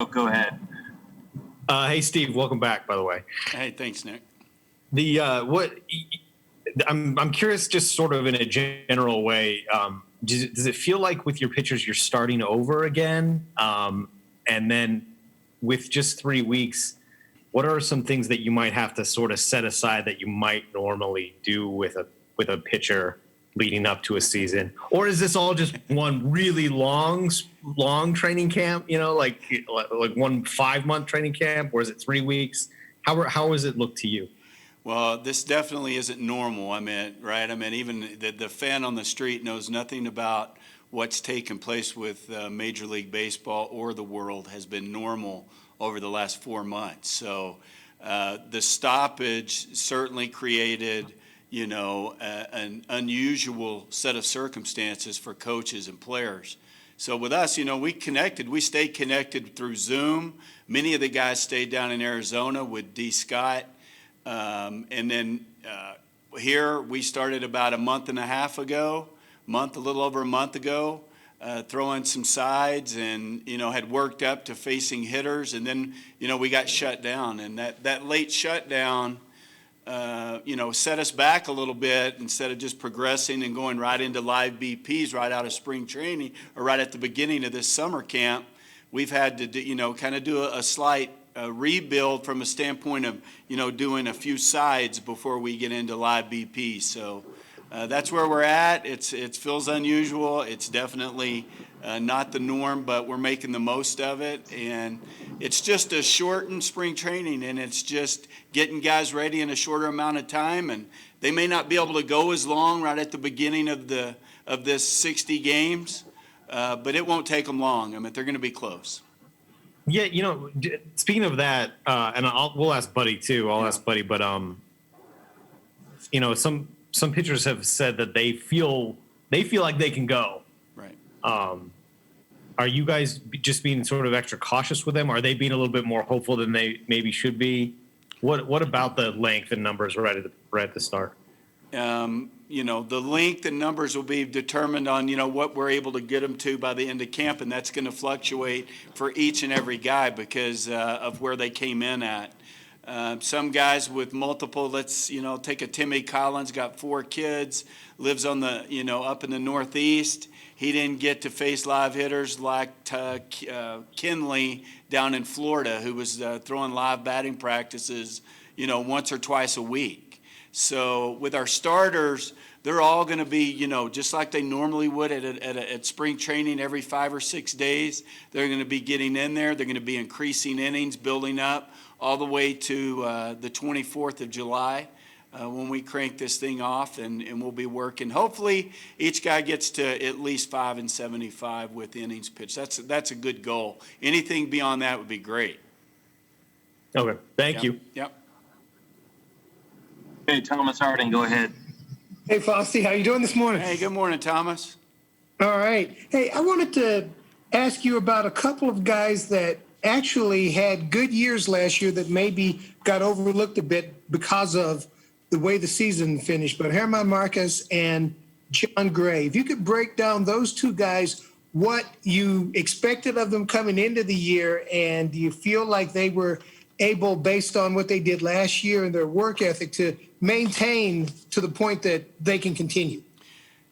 Oh, go ahead. Hey, Steve, welcome back, by the way. Hey, thanks, Nick. I'm curious, just sort of in a general way, does it feel like with your pitchers you're starting over again? And then with just 3 weeks, what are some things that you might have to sort of set aside that you might normally do with a pitcher leading up to a season? Or is this all just one really long training camp, like 1 5-month training camp, or is it 3 weeks? How does it look to you? Well, this definitely isn't normal. Right? Even the fan on the street knows nothing about what's taken place with Major League Baseball or the world has been normal over the last 4 months. So the stoppage certainly created, an unusual set of circumstances for coaches and players. So with us, we stayed connected through Zoom. Many of the guys stayed down in Arizona with D. Scott. And then here we started about a little over a month ago, throwing some sides and, had worked up to facing hitters. And then, we got shut down. And that late shutdown, set us back a little bit instead of just progressing and going right into live BPs right out of spring training or right at the beginning of this summer camp. We've had to, kind of do a slight rebuild from a standpoint of, doing a few sides before we get into live BP. So that's where we're at. It feels unusual. It's definitely not the norm, but we're making the most of it. And it's just a shortened spring training, and it's just getting guys ready in a shorter amount of time. And they may not be able to go as long right at the beginning of this 60 games, but it won't take them long. They're going to be close. Yeah, speaking of that, and we'll ask Buddy too. I'll ask Buddy, but some pitchers have said that they feel like they can go. Right. Are you guys just being sort of extra cautious with them? Are they being a little bit more hopeful than they maybe should be? What about the length and numbers right at the start? The length and numbers will be determined on, what we're able to get them to by the end of camp, and that's going to fluctuate for each and every guy because of where they came in at. Some guys with multiple, take a Timmy Collins, got 4 kids, lives on the, up in the Northeast. He didn't get to face live hitters like Kinley down in Florida, who was throwing live batting practices, once or twice a week. So with our starters, they're all going to be, just like they normally would at spring training every 5 or 6 days. They're going to be getting in there. They're going to be increasing innings, building up all the way to the 24th of July when we crank this thing off, and we'll be working. Hopefully, each guy gets to at least 5 and 75 with innings pitched. That's a good goal. Anything beyond that would be great. Okay, thank you. Yep. Hey, Thomas Harding, go ahead. Hey, Frosty, how you doing this morning? Hey, good morning, Thomas. All right. Hey, I wanted to ask you about a couple of guys that actually had good years last year that maybe got overlooked a bit because of the way the season finished. But German Marquez and John Gray, if you could break down those two guys, what you expected of them coming into the year, and do you feel like they were able, based on what they did last year and their work ethic, to maintain to the point that they can continue?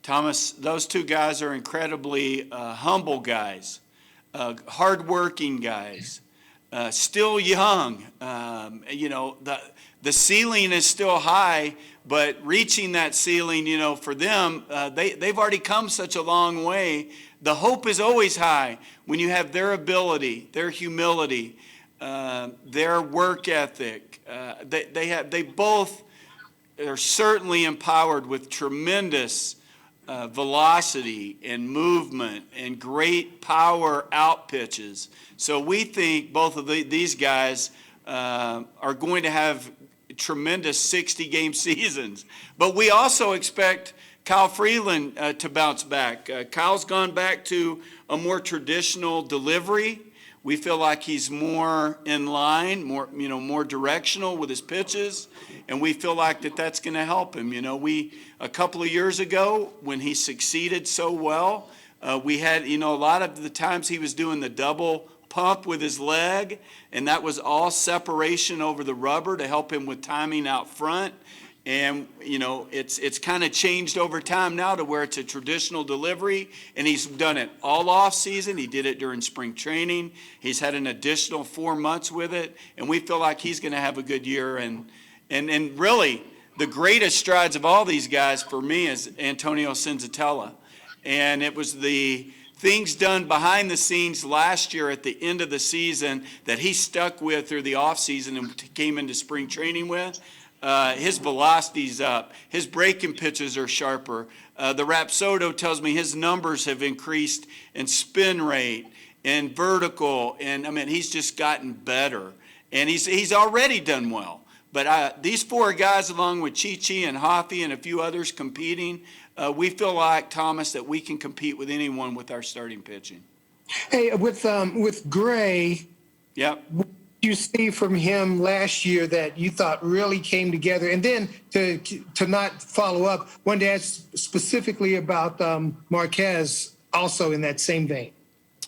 Thomas, those two guys are incredibly humble guys, hardworking guys, still young. The ceiling is still high, but reaching that ceiling, for them, they've already come such a long way. The hope is always high when you have their ability, their humility, their work ethic. They both are certainly empowered with tremendous velocity and movement and great power out pitches. So we think both of these guys are going to have tremendous 60-game seasons. But we also expect Kyle Freeland to bounce back. Kyle's gone back to a more traditional delivery. We feel like he's more in line, more directional with his pitches, and we feel like that's going to help him. A couple of years ago when he succeeded so well, we had, a lot of the times he was doing the double pump with his leg, and that was all separation over the rubber to help him with timing out front. And, it's kind of changed over time now to where it's a traditional delivery, and he's done it all off season. He did it during spring training. He's had an additional 4 months with it, and we feel like he's going to have a good year. And really, the greatest strides of all these guys for me is Antonio Senzatella. And it was the things done behind the scenes last year at the end of the season that he stuck with through the offseason and came into spring training with. His velocity's up. His breaking pitches are sharper. The Rapsodo tells me his numbers have increased in spin rate and vertical. And, he's just gotten better. And he's already done well. But these 4 guys, along with Chi-Chi and Hoffy and a few others competing, we feel like, Thomas, that we can compete with anyone with our starting pitching. Hey, with Gray, Yep. what did you see from him last year that you thought really came together? And then to not follow up, wanted to ask specifically about Marquez, also in that same vein.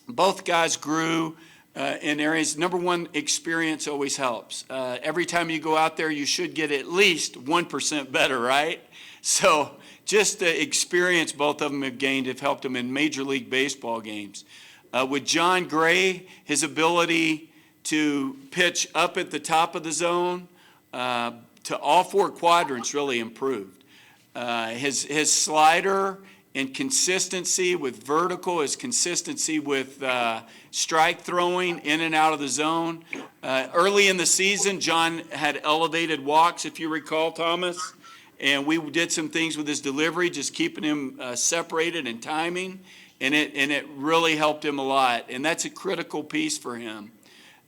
Both guys grew in areas. Number one, experience always helps. Every time you go out there, you should get at least 1% better, right? So just the experience both of them have gained have helped them in Major League Baseball games. With John Gray, his ability to pitch up at the top of the zone to all 4 quadrants really improved. His slider and consistency with vertical, his consistency with strike throwing in and out of the zone. Early in the season, John had elevated walks, if you recall, Thomas, and we did some things with his delivery, just keeping him separated and timing, and it really helped him a lot, and that's a critical piece for him.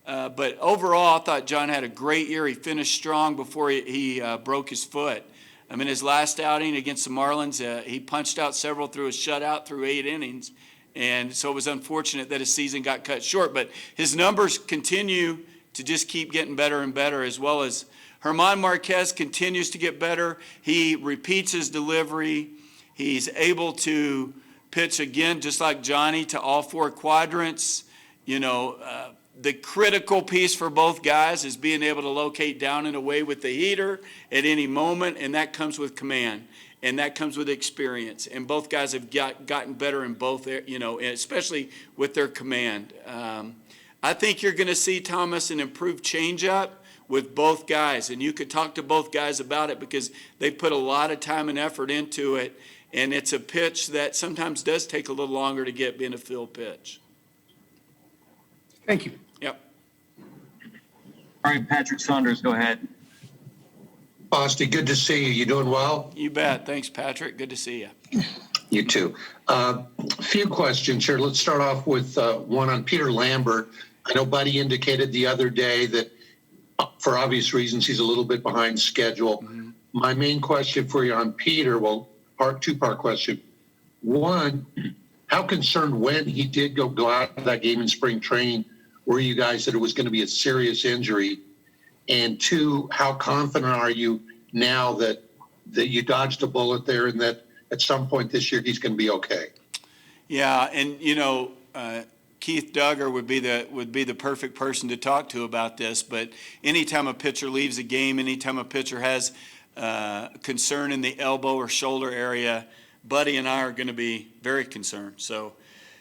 But overall, I thought John had a great year. He finished strong before he broke his foot. His last outing against the Marlins, he punched out several through a shutout through 8 innings. And so it was unfortunate that his season got cut short. But his numbers continue to just keep getting better and better, as well as German Marquez continues to get better. He repeats his delivery. He's able to pitch again, just like Johnny, to all 4 quadrants. The critical piece for both guys is being able to locate down and away with the heater at any moment, and that comes with command, and that comes with experience. And both guys have gotten better in both, especially with their command. I think you're going to see, Thomas, an improved changeup with both guys, and you could talk to both guys about it because they put a lot of time and effort into it, and it's a pitch that sometimes does take a little longer to get, being a field pitch. Thank you. Yep. All right, Patrick Saunders, go ahead. Bosty, good to see you. You doing well? You bet. Thanks, Patrick. Good to see you. You too. A few questions here. Let's start off with one on Peter Lambert. I know Buddy indicated the other day that for obvious reasons, he's a little bit behind schedule. Mm-hmm. My main question for you on Peter, two-part question. One, how concerned when he did go out of that game in spring training were you guys that it was going to be a serious injury? And 2, how confident are you now that you dodged a bullet there and that at some point this year he's going to be okay? Yeah, and Keith Duggar would be the perfect person to talk to about this. But anytime a pitcher leaves a game, anytime a pitcher has concern in the elbow or shoulder area, Buddy and I are going to be very concerned. So,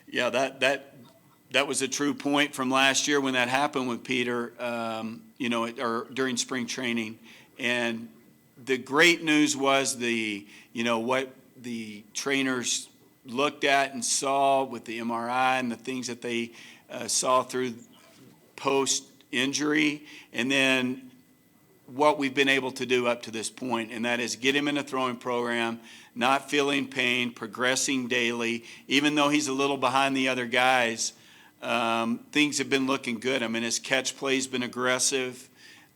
yeah, that was a true point from last year when that happened with Peter, or during spring training. And the great news was what the trainers looked at and saw with the MRI and the things that they saw through post-injury, and then what we've been able to do up to this point, and that is get him in a throwing program, not feeling pain, progressing daily. Even though he's a little behind the other guys, things have been looking good. His catch play's been aggressive.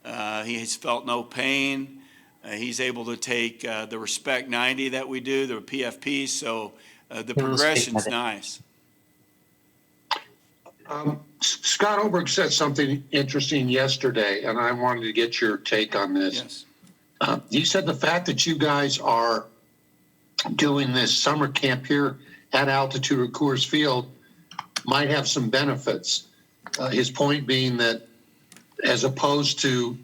He has felt no pain. He's able to take the Respect 90 that we do, the PFP, so the progression's nice. Scott Oberg said something interesting yesterday, and I wanted to get your take on this. Yes. You said the fact that you guys are doing this summer camp here at altitude at Coors Field might have some benefits. His point being that as opposed to,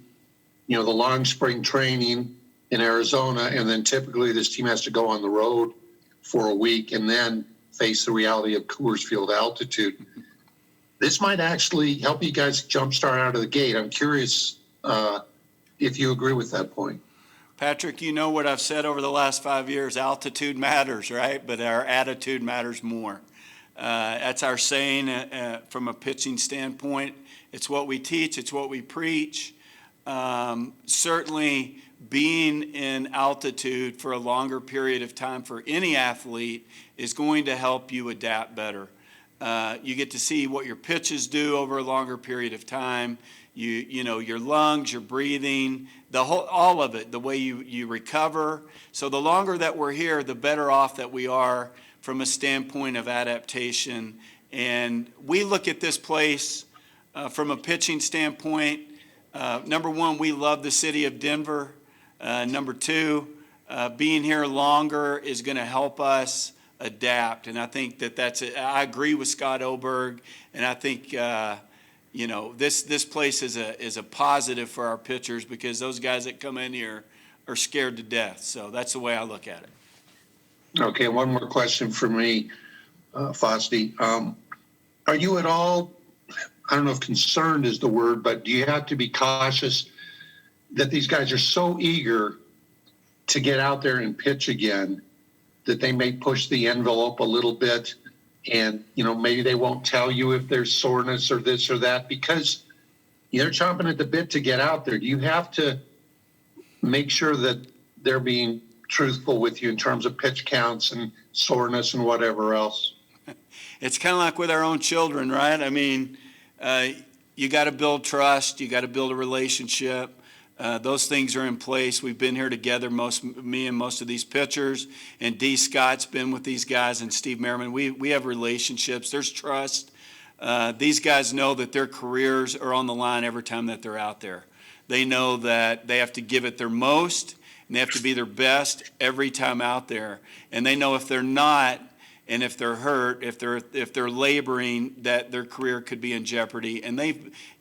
the long spring training in Arizona, and then typically this team has to go on the road for a week and then face the reality of Coors Field altitude. This might actually help you guys jumpstart out of the gate. I'm curious if you agree with that point. Patrick, you know what I've said over the last 5 years, altitude matters, right? But our attitude matters more. That's our saying from a pitching standpoint. It's what we teach, it's what we preach. Certainly being in altitude for a longer period of time for any athlete is going to help you adapt better. You get to see what your pitches do over a longer period of time. You know, your lungs, your breathing, all of it, the way you recover. So the longer that we're here, the better off that we are from a standpoint of adaptation. And we look at this place from a pitching standpoint. Number one, we love the city of Denver. Number two, being here longer is going to help us adapt. And I think I agree with Scott Oberg. And I think, this place is a positive for our pitchers because those guys that come in here are scared to death. So that's the way I look at it. Okay, one more question for me, Fosti. Are you at all, I don't know if concerned is the word, but do you have to be cautious that these guys are so eager to get out there and pitch again that they may push the envelope a little bit and, maybe they won't tell you if there's soreness or this or that because they're chomping at the bit to get out there? Do you have to make sure that they're being truthful with you in terms of pitch counts and soreness and whatever else? It's kind of like with our own children, right? I mean, you got to build trust. You got to build a relationship. Those things are in place. We've been here together, me and most of these pitchers, and D. Scott's been with these guys, and Steve Merriman. We have relationships. There's trust. These guys know that their careers are on the line every time that they're out there. They know that they have to give it their most, and they have to be their best every time out there. And they know if they're not, and if they're hurt, if they're laboring, that their career could be in jeopardy. And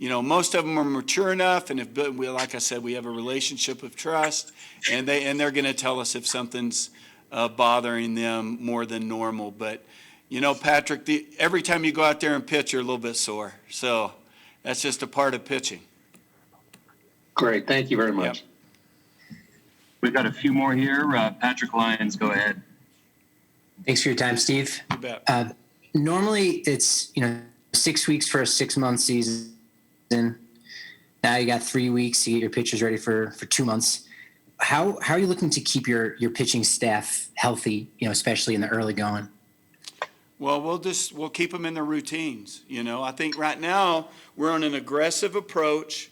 most of them are mature enough, and like I said, we have a relationship of trust, and they're going to tell us if something's bothering them more than normal. But Patrick, every time you go out there and pitch, you're a little bit sore. So that's just a part of pitching. Great, thank you very much. Yep. We've got a few more here. Patrick Lyons, go ahead. Thanks for your time, Steve. You bet. Normally it's, 6 weeks for a 6-month season. Now you got 3 weeks to get your pitchers ready for 2 months. How are you looking to keep your pitching staff healthy, especially in the early going? Well, we'll keep them in their routines. I think right now we're on an aggressive approach.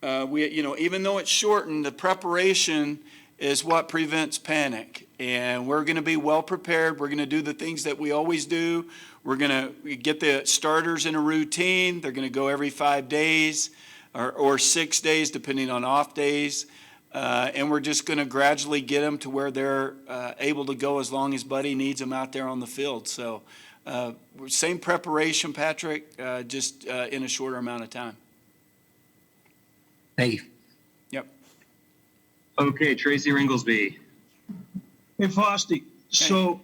Even though it's shortened, the preparation is what prevents panic. And we're going to be well prepared. We're going to do the things that we always do. We're going to get the starters in a routine. They're going to go every 5 days or 6 days, depending on off days. And we're just going to gradually get them to where they're able to go as long as Buddy needs them out there on the field. So same preparation, Patrick, just in a shorter amount of time. Thank you. Yep. Okay, Tracy Ringlesby. Hey, Fosti. So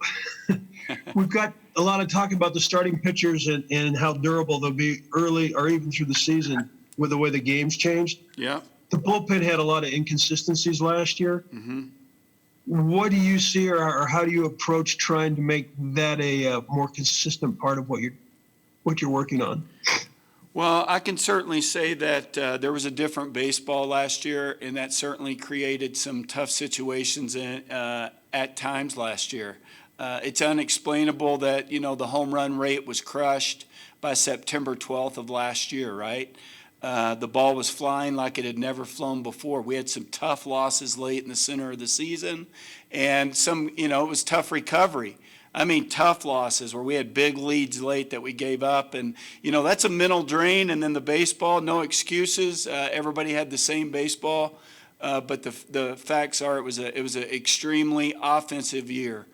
we've got a lot of talk about the starting pitchers and how durable they'll be early or even through the season with the way the game's changed. Yeah. The bullpen had a lot of inconsistencies last year. Mm-hmm. What do you see or how do you approach trying to make that a more consistent part of what you're working on? Well, I can certainly say that there was a different baseball last year, and that certainly created some tough situations at times last year. It's unexplainable that, the home run rate was crushed by September 12th of last year, right? The ball was flying like it had never flown before. We had some tough losses late in the center of the season, and it was tough recovery. I mean, tough losses where we had big leads late that we gave up. And, that's a mental drain. And then the baseball, no excuses. Everybody had the same baseball. But the facts are it was an extremely offensive year.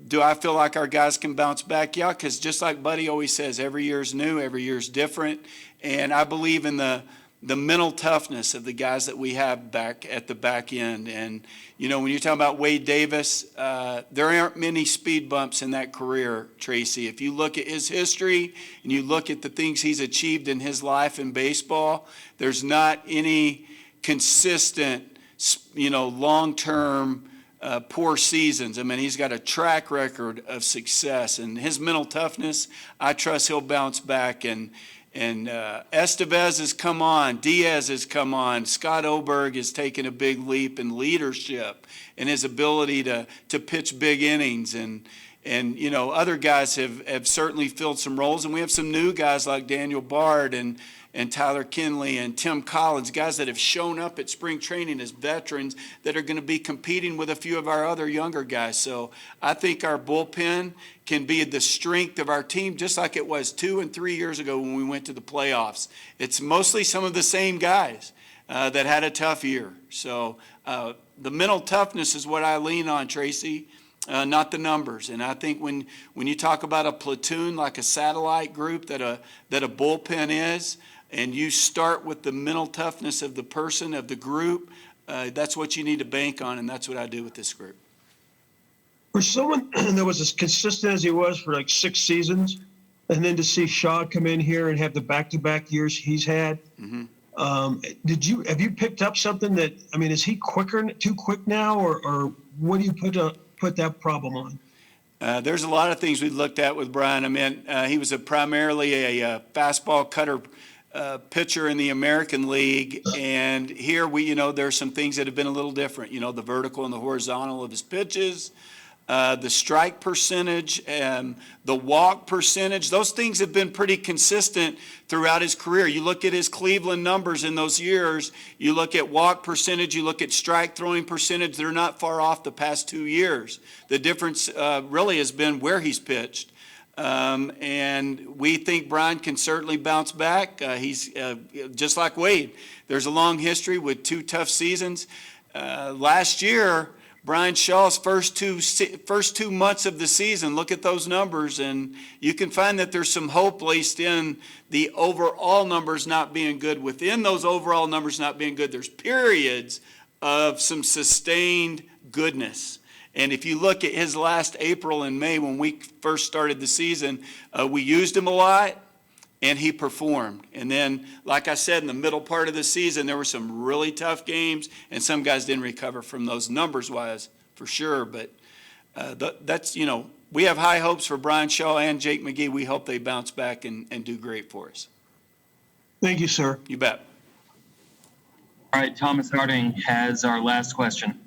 Do I feel like our guys can bounce back? Yeah, because just like Buddy always says, every year's new, every year's different. And I believe in the mental toughness of the guys that we have back at the back end. And, you know, when you're talking about Wade Davis, there aren't many speed bumps in that career, Tracy. If you look at his history and you look at the things he's achieved in his life in baseball, there's not any consistent, you know, long-term poor seasons. I mean, he's got a track record of success, and his mental toughness, I trust he'll bounce back. And Estevez has come on, Diaz has come on, Scott Oberg has taken a big leap in leadership and his ability to pitch big innings. And you know, other guys have certainly filled some roles, and we have some new guys like Daniel Bard and Tyler Kinley and Tim Collins, guys that have shown up at spring training as veterans that are going to be competing with a few of our other younger guys. So I think our bullpen can be the strength of our team, just like it was 2 and 3 years ago when we went to the playoffs. It's mostly some of the same guys that had a tough year. So the mental toughness is what I lean on, Tracy, not the numbers. And I think when you talk about a platoon like a satellite group that a bullpen is, and you start with the mental toughness of the person, of the group, that's what you need to bank on, and that's what I do with this group. For someone that was as consistent as he was for like 6 seasons, and then to see Shaw come in here and have the back-to-back years he's had, have you picked up something that, I mean, is he too quick now, or what do you put that problem on? There's a lot of things we looked at with Brian. I mean, he was primarily a fastball cutter pitcher in the American League, and here there's some things that have been a little different. You know, the vertical and the horizontal of his pitches, the strike percentage, the walk percentage. Those things have been pretty consistent throughout his career. You look at his Cleveland numbers in those years, you look at walk percentage, you look at strike throwing percentage, they're not far off the past 2 years. The difference really has been where he's pitched. And we think Brian can certainly bounce back. He's just like Wade. There's a long history with 2 tough seasons. Last year, Brian Shaw's first two months of the season, look at those numbers, and you can find that there's some hope laced in the overall numbers not being good. Within those overall numbers not being good, there's periods of some sustained goodness. And if you look at his last April and May when we first started the season, we used him a lot, and he performed. And then, like I said, in the middle part of the season, there were some really tough games, and some guys didn't recover from those numbers-wise, for sure. But that's, we have high hopes for Brian Shaw and Jake McGee. We hope they bounce back and do great for us. Thank you, sir. You bet. All right, Thomas Harding has our last question.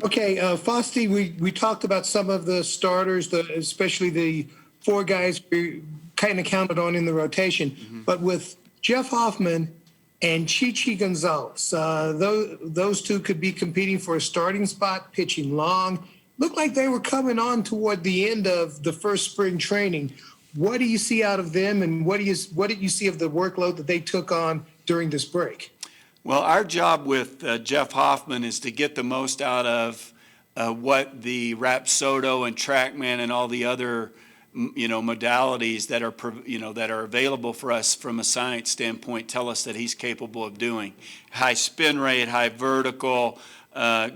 Okay, Fosti, we talked about some of the starters, especially the 4 guys we kind of counted on in the rotation. But with Jeff Hoffman and Chichi Gonzalez, those 2 could be competing for a starting spot, pitching long. Looked like they were coming on toward the end of the first spring training. What do you see out of them, and what did you see of the workload that they took on during this break? Well, our job with Jeff Hoffman is to get the most out of what the Rapsodo and TrackMan and all the other modalities that are available for us from a science standpoint tell us that he's capable of doing. High spin rate, high vertical,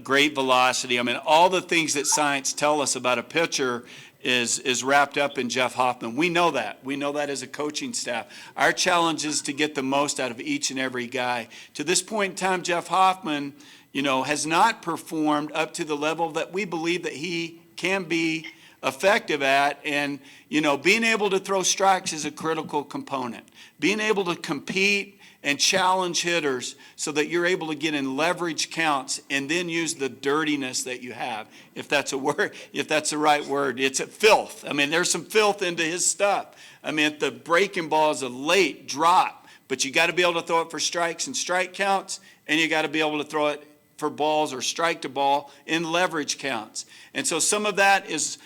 great velocity. I mean, all the things that science tell us about a pitcher is wrapped up in Jeff Hoffman. We know that. We know that as a coaching staff. Our challenge is to get the most out of each and every guy. To this point in time, Jeff Hoffman, has not performed up to the level that we believe that he can be effective at. And, being able to throw strikes is a critical component. Being able to compete and challenge hitters so that you're able to get in leverage counts and then use the dirtiness that you have, if that's a word, if that's the right word. It's a filth. I mean, there's some filth into his stuff. I mean, the breaking ball is a late drop, but you got to be able to throw it for strikes and strike counts, and you got to be able to throw it for balls or strike to ball in leverage counts. And so some of that is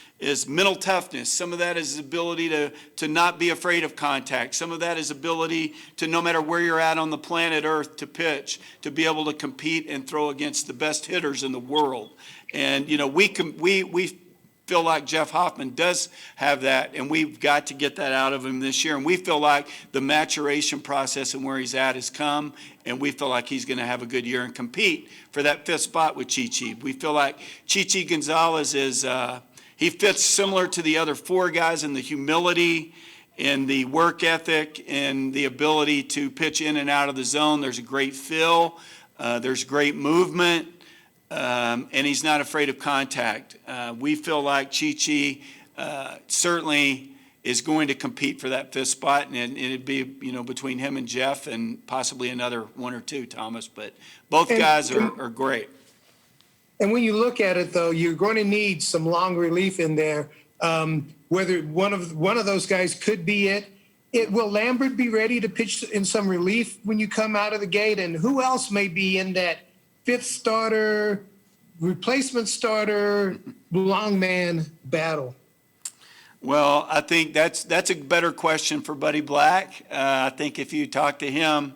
mental toughness. Some of that is ability to not be afraid of contact. Some of that is ability to, no matter where you're at on the planet Earth, to pitch, to be able to compete and throw against the best hitters in the world. And, we feel like Jeff Hoffman does have that, and we've got to get that out of him this year. And we feel like the maturation process and where he's at has come, and we feel like he's going to have a good year and compete for that fifth spot with Chi-Chi. We feel like Chi-Chi Gonzalez is, he fits similar to the other four guys in the humility, in the work ethic, and the ability to pitch in and out of the zone. There's a great feel, there's great movement. And he's not afraid of contact. We feel like Chi-Chi certainly is going to compete for that fifth spot, and it'd be, between him and Jeff and possibly another one or two, Thomas. But both guys are great. And when you look at it, though, you're going to need some long relief in there. Whether one of those guys could be it. Will Lambert be ready to pitch in some relief when you come out of the gate? And who else may be in that fifth starter, replacement starter, long man battle? Well, I think that's a better question for Buddy Black. I think if you talk to him,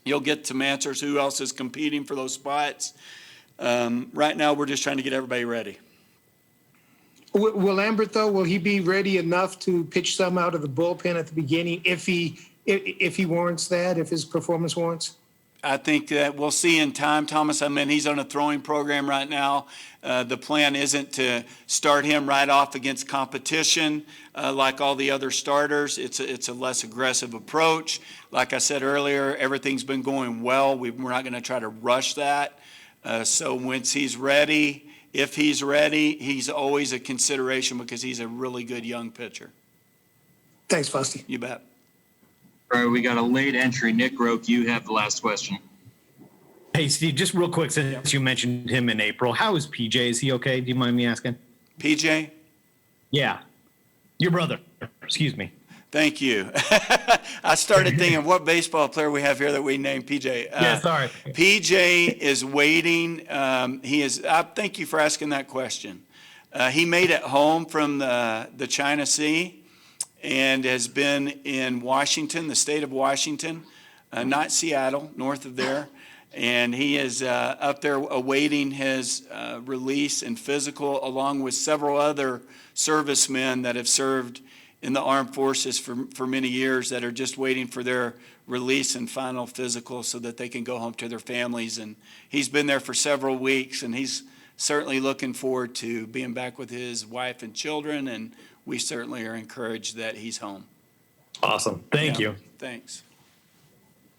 you'll get some answers. Who else is competing for those spots? Right now, we're just trying to get everybody ready. Will Lambert, though, will he be ready enough to pitch some out of the bullpen at the beginning if he warrants that, if his performance warrants? I think that we'll see in time, Thomas. I mean, he's on a throwing program right now. The plan isn't to start him right off against competition like all the other starters. It's a less aggressive approach. Like I said earlier, everything's been going well. We're not going to try to rush that. So once he's ready, if he's ready, he's always a consideration because he's a really good young pitcher. Thanks, Fusty. You bet. All right, we got a late entry. Nick Roque, you have the last question. Hey, Steve, just real quick, since you mentioned him in April, how is PJ? Is he okay? Do you mind me asking? PJ? Yeah. Your brother. Excuse me. Thank you. I started thinking, what baseball player we have here that we named PJ? Yeah, sorry. PJ is waiting. Thank you for asking that question. He made it home from the China Sea and has been in Washington, the state of Washington, not Seattle, north of there. And he is up there awaiting his release and physical, along with several other servicemen that have served in the armed forces for many years that are just waiting for their release and final physical so that they can go home to their families. And he's been there for several weeks, and he's certainly looking forward to being back with his wife and children, and we certainly are encouraged that he's home. Awesome. Thank you. Thanks.